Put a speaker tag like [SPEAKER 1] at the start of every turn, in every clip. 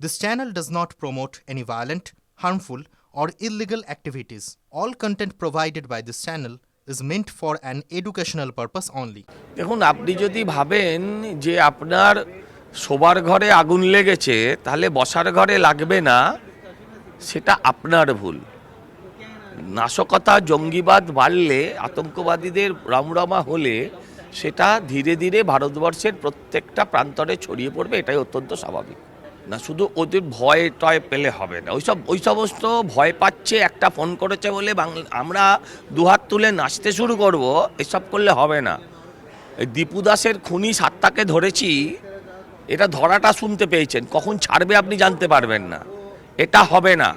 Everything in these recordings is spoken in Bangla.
[SPEAKER 1] This channel does not promote any violent, harmful, or illegal activities. All content provided by this channel is meant for an educational purpose only.
[SPEAKER 2] দেখুন, আপনি যদি ভাবেন যে আপনার শোবার ঘরে আগুন লেগেছে তাহলে বসার ঘরে লাগবে না, সেটা আপনার ভুল। নাশকতা, জঙ্গিবাদ বাড়লে, আতঙ্কবাদীদের রমরমা হলে সেটা ধীরে ধীরে ভারতবর্ষের প্রত্যেকটা প্রান্তরে ছড়িয়ে পড়বে, এটাই অত্যন্ত স্বাভাবিক। না, শুধু ওদের ভয় টয় পেলে হবে না। ওই সমস্ত ভয় পাচ্ছে, একটা ফোন করেছে বলে আমরা দুহাত তুলে নাচতে শুরু করব, এসব করলে হবে না। দীপু দাসের খুনি 7টাকে ধরেছি, এটা ধরাটা শুনতে পেয়েছেন, কখন ছাড়বে আপনি জানতে পারবেন না। এটা হবে না।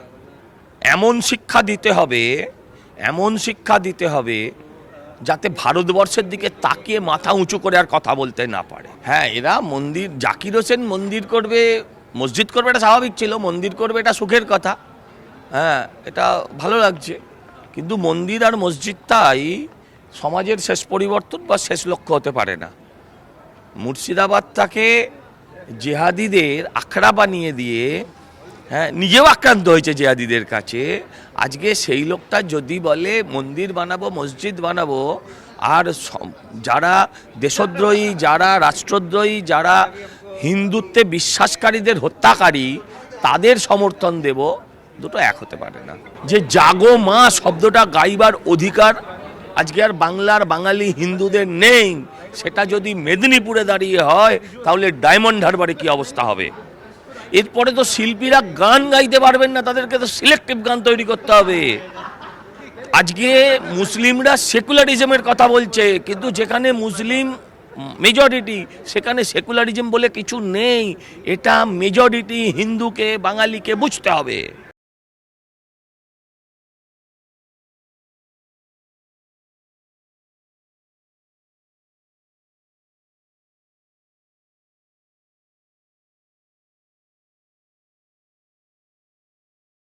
[SPEAKER 2] এমন শিক্ষা দিতে হবে যাতে ভারতবর্ষের দিকে তাকিয়ে মাথা উঁচু করে আর কথা বলতে না পারে। হ্যাঁ, এরা মন্দির, জাকির হোসেন মন্দির করবে, মসজিদ করবে, এটা স্বাভাবিক ছিল। মন্দির করবে, এটা সুখের কথা। হ্যাঁ, এটা ভালো লাগছে। কিন্তু মন্দির আর মসজিদটাই সমাজের শেষ পরিবর্তন বা শেষ লক্ষ্য হতে পারে না। মুর্শিদাবাদটাকে জেহাদিদের আখড়া বানিয়ে দিয়ে, হ্যাঁ, নিজেও আক্রান্ত হয়েছে জেহাদিদের কাছে। আজকে সেই লোকটা যদি বলে মন্দির বানাবো, মসজিদ বানাবো, আর যারা দেশদ্রোহী, যারা রাষ্ট্রদ্রোহী, যারা হিন্দুত্বে বিশ্বাসকারীদের হত্যাকারী, তাদের সমর্থন দেব, দুটো এক হতে পারে না। যে জাগো মা শব্দটা গাইবার অধিকার আজকে আর বাংলার বাঙালি হিন্দুদের নেই, সেটা যদি মেদিনীপুরে দাঁড়িয়ে হয় তাহলে ডায়মন্ড হারবারে কি অবস্থা হবে। এরপরে তো শিল্পীরা গান গাইতে পারবেন না, তাদেরকে তো সিলেক্টিভ গান তৈরি করতে হবে। আজকে মুসলিমরা সেকুলারিজমের কথা বলছে, কিন্তু যেখানে মুসলিম মেজরিটি সেখানে সেকুলারিজম বলে কিছু নেই। এটা মেজরিটি হিন্দুকে, বাঙালিকে বুঝতে হবে।